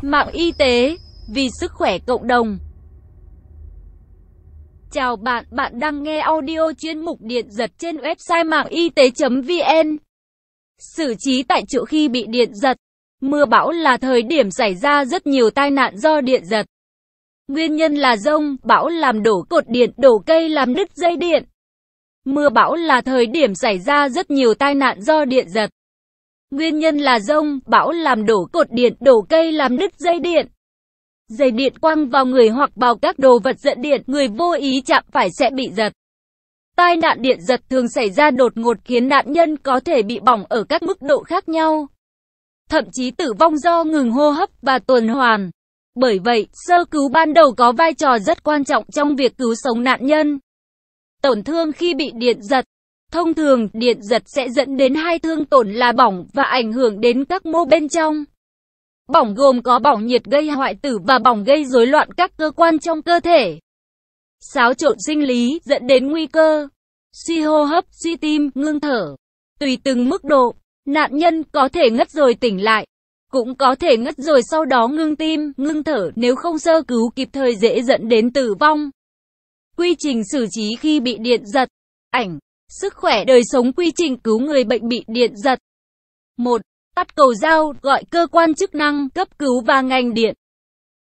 Mạng y tế, vì sức khỏe cộng đồng. Chào bạn, bạn đang nghe audio chuyên mục điện giật trên website mạng y tế.vn. Xử trí tại chỗ khi bị điện giật. Mưa bão là thời điểm xảy ra rất nhiều tai nạn do điện giật. Nguyên nhân là dông, bão làm đổ cột điện, đổ cây làm đứt dây điện. Mưa bão là thời điểm xảy ra rất nhiều tai nạn do điện giật. Nguyên nhân là dông, bão làm đổ cột điện, đổ cây làm đứt dây điện. Dây điện quăng vào người hoặc vào các đồ vật dẫn điện, người vô ý chạm phải sẽ bị giật. Tai nạn điện giật thường xảy ra đột ngột khiến nạn nhân có thể bị bỏng ở các mức độ khác nhau. Thậm chí tử vong do ngừng hô hấp và tuần hoàn. Bởi vậy, sơ cứu ban đầu có vai trò rất quan trọng trong việc cứu sống nạn nhân. Tổn thương khi bị điện giật. Thông thường, điện giật sẽ dẫn đến hai thương tổn là bỏng và ảnh hưởng đến các mô bên trong. Bỏng gồm có bỏng nhiệt gây hoại tử và bỏng gây rối loạn các cơ quan trong cơ thể. Xáo trộn sinh lý dẫn đến nguy cơ suy hô hấp, suy tim, ngưng thở. Tùy từng mức độ, nạn nhân có thể ngất rồi tỉnh lại, cũng có thể ngất rồi sau đó ngưng tim, ngưng thở, nếu không sơ cứu kịp thời dễ dẫn đến tử vong. Quy trình xử trí khi bị điện giật. Ảnh sức khỏe đời sống, quy trình cứu người bệnh bị điện giật. 1. Tắt cầu dao, gọi cơ quan chức năng, cấp cứu và ngành điện.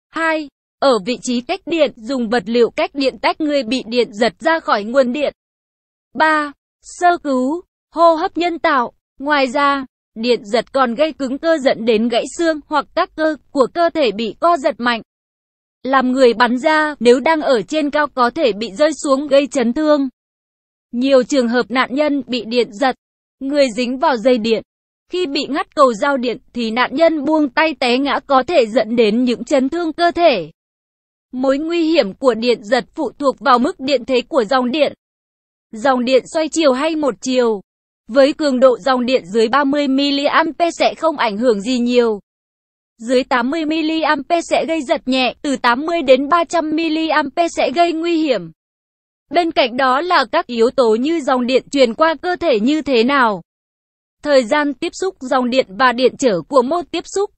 2. Ở vị trí cách điện, dùng vật liệu cách điện tách người bị điện giật ra khỏi nguồn điện. 3. Sơ cứu, hô hấp nhân tạo. Ngoài ra, điện giật còn gây cứng cơ dẫn đến gãy xương hoặc các cơ của cơ thể bị co giật mạnh. Làm người bắn ra, nếu đang ở trên cao có thể bị rơi xuống gây chấn thương. Nhiều trường hợp nạn nhân bị điện giật, người dính vào dây điện. Khi bị ngắt cầu giao điện thì nạn nhân buông tay té ngã có thể dẫn đến những chấn thương cơ thể. Mối nguy hiểm của điện giật phụ thuộc vào mức điện thế của dòng điện. Dòng điện xoay chiều hay một chiều. Với cường độ dòng điện dưới 30mA sẽ không ảnh hưởng gì nhiều. Dưới 80mA sẽ gây giật nhẹ, từ 80 đến 300mA sẽ gây nguy hiểm. Bên cạnh đó là các yếu tố như dòng điện truyền qua cơ thể như thế nào, thời gian tiếp xúc dòng điện và điện trở của mô tiếp xúc.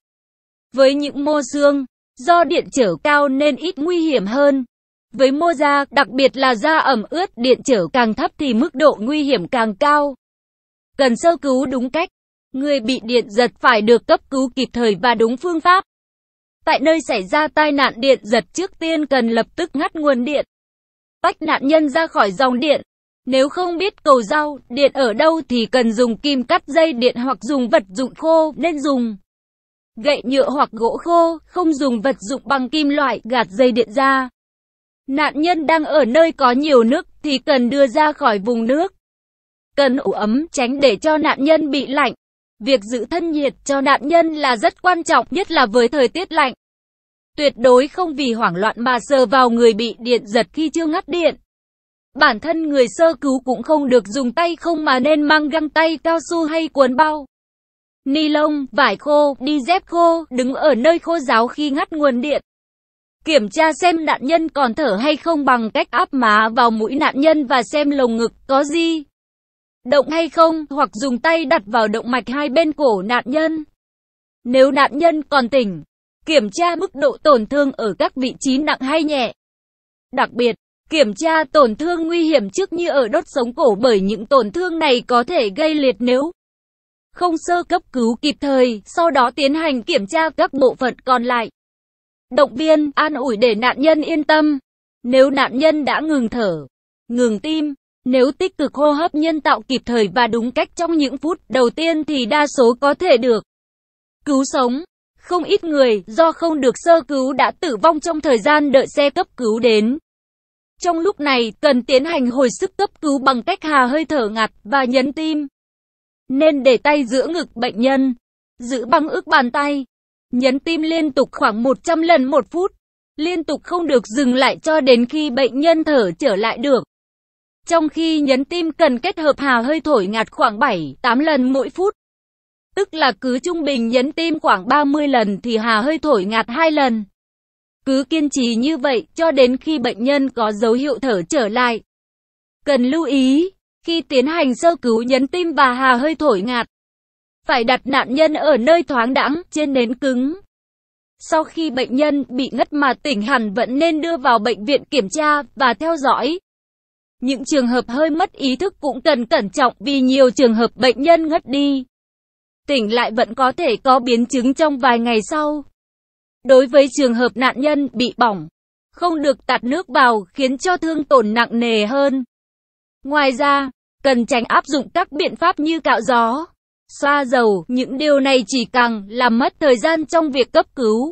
Với những mô xương, do điện trở cao nên ít nguy hiểm hơn. Với mô da, đặc biệt là da ẩm ướt, điện trở càng thấp thì mức độ nguy hiểm càng cao. Cần sơ cứu đúng cách. Người bị điện giật phải được cấp cứu kịp thời và đúng phương pháp. Tại nơi xảy ra tai nạn điện giật, trước tiên cần lập tức ngắt nguồn điện, tách nạn nhân ra khỏi dòng điện. Nếu không biết cầu dao điện ở đâu thì cần dùng kim cắt dây điện hoặc dùng vật dụng khô, nên dùng gậy nhựa hoặc gỗ khô, không dùng vật dụng bằng kim loại, gạt dây điện ra. Nạn nhân đang ở nơi có nhiều nước thì cần đưa ra khỏi vùng nước. Cần ủ ấm, tránh để cho nạn nhân bị lạnh. Việc giữ thân nhiệt cho nạn nhân là rất quan trọng, nhất là với thời tiết lạnh. Tuyệt đối không vì hoảng loạn mà sờ vào người bị điện giật khi chưa ngắt điện. Bản thân người sơ cứu cũng không được dùng tay không mà nên mang găng tay cao su hay quần bao ni lông, vải khô, đi dép khô, đứng ở nơi khô ráo khi ngắt nguồn điện. Kiểm tra xem nạn nhân còn thở hay không bằng cách áp má vào mũi nạn nhân và xem lồng ngực có gì động hay không, hoặc dùng tay đặt vào động mạch hai bên cổ nạn nhân. Nếu nạn nhân còn tỉnh, kiểm tra mức độ tổn thương ở các vị trí nặng hay nhẹ. Đặc biệt, kiểm tra tổn thương nguy hiểm trước như ở đốt sống cổ, bởi những tổn thương này có thể gây liệt nếu không sơ cấp cứu kịp thời. Sau đó tiến hành kiểm tra các bộ phận còn lại. Động viên, an ủi để nạn nhân yên tâm. Nếu nạn nhân đã ngừng thở, ngừng tim, nếu tích cực hô hấp nhân tạo kịp thời và đúng cách trong những phút đầu tiên thì đa số có thể được cứu sống. Không ít người do không được sơ cứu đã tử vong trong thời gian đợi xe cấp cứu đến. Trong lúc này, cần tiến hành hồi sức cấp cứu bằng cách hà hơi thở ngặt và nhấn tim. Nên để tay giữa ngực bệnh nhân, giữ bằng ức bàn tay. Nhấn tim liên tục khoảng 100 lần một phút. Liên tục, không được dừng lại cho đến khi bệnh nhân thở trở lại được. Trong khi nhấn tim cần kết hợp hà hơi thổi ngạt khoảng 7-8 lần mỗi phút. Tức là cứ trung bình nhấn tim khoảng 30 lần thì hà hơi thổi ngạt 2 lần. Cứ kiên trì như vậy cho đến khi bệnh nhân có dấu hiệu thở trở lại. Cần lưu ý, khi tiến hành sơ cứu nhấn tim và hà hơi thổi ngạt, phải đặt nạn nhân ở nơi thoáng đãng, trên nền cứng. Sau khi bệnh nhân bị ngất mà tỉnh hẳn vẫn nên đưa vào bệnh viện kiểm tra và theo dõi. Những trường hợp hơi mất ý thức cũng cần cẩn trọng vì nhiều trường hợp bệnh nhân ngất đi, tỉnh lại vẫn có thể có biến chứng trong vài ngày sau. Đối với trường hợp nạn nhân bị bỏng, không được tạt nước vào khiến cho thương tổn nặng nề hơn. Ngoài ra, cần tránh áp dụng các biện pháp như cạo gió, xoa dầu, những điều này chỉ càng làm mất thời gian trong việc cấp cứu.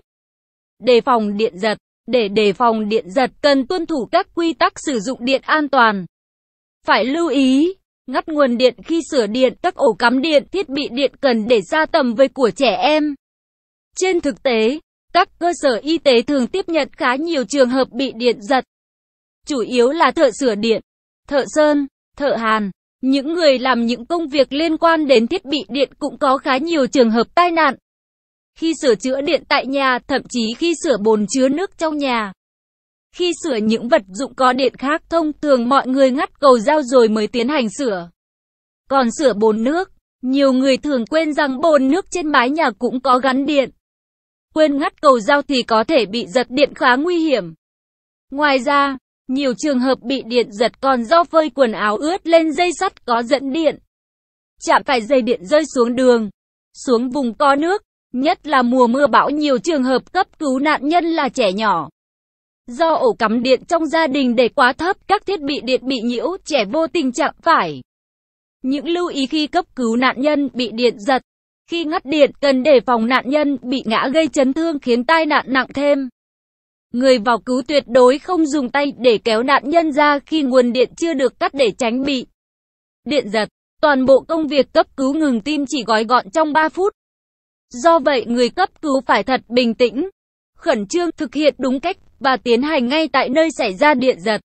Đề phòng điện giật. Để đề phòng điện giật cần tuân thủ các quy tắc sử dụng điện an toàn. Phải lưu ý, ngắt nguồn điện khi sửa điện, các ổ cắm điện, thiết bị điện cần để xa tầm với của trẻ em. Trên thực tế, các cơ sở y tế thường tiếp nhận khá nhiều trường hợp bị điện giật. Chủ yếu là thợ sửa điện, thợ sơn, thợ hàn. Những người làm những công việc liên quan đến thiết bị điện cũng có khá nhiều trường hợp tai nạn. Khi sửa chữa điện tại nhà, thậm chí khi sửa bồn chứa nước trong nhà. Khi sửa những vật dụng có điện khác, thông thường mọi người ngắt cầu dao rồi mới tiến hành sửa. Còn sửa bồn nước, nhiều người thường quên rằng bồn nước trên mái nhà cũng có gắn điện. Quên ngắt cầu dao thì có thể bị giật điện khá nguy hiểm. Ngoài ra, nhiều trường hợp bị điện giật còn do phơi quần áo ướt lên dây sắt có dẫn điện. Chạm phải dây điện rơi xuống đường, xuống vùng có nước. Nhất là mùa mưa bão, nhiều trường hợp cấp cứu nạn nhân là trẻ nhỏ. Do ổ cắm điện trong gia đình để quá thấp, các thiết bị điện bị nhiễu, trẻ vô tình chạm phải. Những lưu ý khi cấp cứu nạn nhân bị điện giật. Khi ngắt điện, cần đề phòng nạn nhân bị ngã gây chấn thương khiến tai nạn nặng thêm. Người vào cứu tuyệt đối không dùng tay để kéo nạn nhân ra khi nguồn điện chưa được cắt để tránh bị điện giật. Toàn bộ công việc cấp cứu ngừng tim chỉ gói gọn trong 3 phút. Do vậy, người cấp cứu phải thật bình tĩnh, khẩn trương, thực hiện đúng cách và tiến hành ngay tại nơi xảy ra điện giật.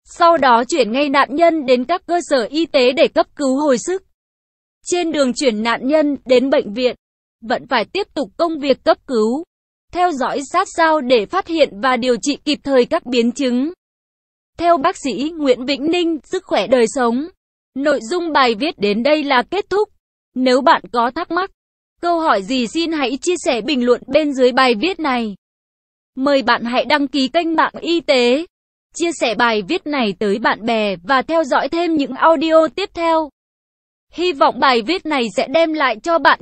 Sau đó chuyển ngay nạn nhân đến các cơ sở y tế để cấp cứu hồi sức. Trên đường chuyển nạn nhân đến bệnh viện, vẫn phải tiếp tục công việc cấp cứu, theo dõi sát sao để phát hiện và điều trị kịp thời các biến chứng. Theo bác sĩ Nguyễn Vĩnh Ninh, Sức khỏe đời sống. Nội dung bài viết đến đây là kết thúc. Nếu bạn có thắc mắc, câu hỏi gì xin hãy chia sẻ bình luận bên dưới bài viết này. Mời bạn hãy đăng ký kênh Mạng Y tế, chia sẻ bài viết này tới bạn bè và theo dõi thêm những audio tiếp theo. Hy vọng bài viết này sẽ đem lại cho bạn